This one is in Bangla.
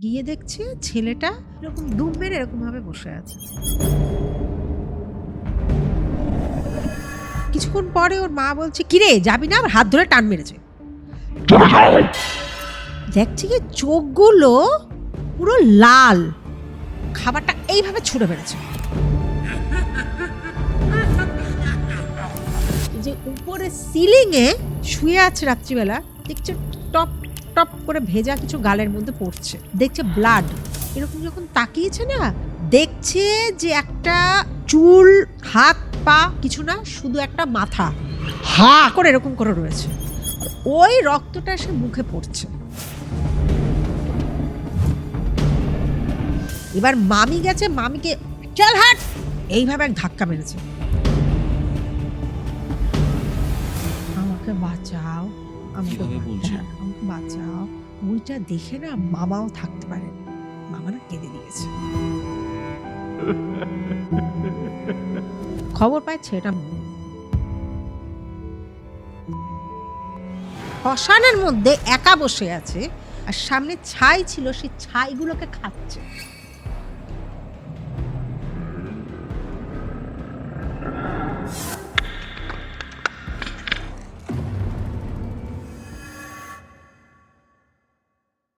গিয়ে দেখছে ছেলেটা এরকম ডুব মেরে এরকম ভাবে বসে আছে। কিছুক্ষণ পরে ওর মা বলছে, কিরে যাবি না? আবার হাত ধরে টান মেরেছে। দেখছি কি চোখগুলো পুরো লাল, খাবারটা এইভাবে ছুঁড়ে বেড়েছে। যে উপরে সিলিং এ শুয়ে আছে রাত্রিবেলা, দেখছে টপ টপ করে ভেজা কিছু গালের মধ্যে পড়ছে, দেখছে ব্লাড। এরকম যখন তাকিয়েছে না, দেখছে যে একটা চুল, হাত পা কিছু না, শুধু একটা মাথা হা করে এরকম করে রয়েছে। ওই রক্তটা এসে মুখে পড়ছে। এবার মামি গেছে, মামিকে চল হাট এইভাবে এক ধাক্কা মেরেছে। আমাকে বাঁচাও, আমাকে বাঁচাও। ওইটা দেখে না মামাও থাকতে পারে, মামা না কেঁদে দিয়েছে। খবর পায় ছেলেটা শ্মশানের মধ্যে একা বসে আছে, আর সামনে ছাই ছিল, সেই ছাইগুলোকে খাচ্ছে।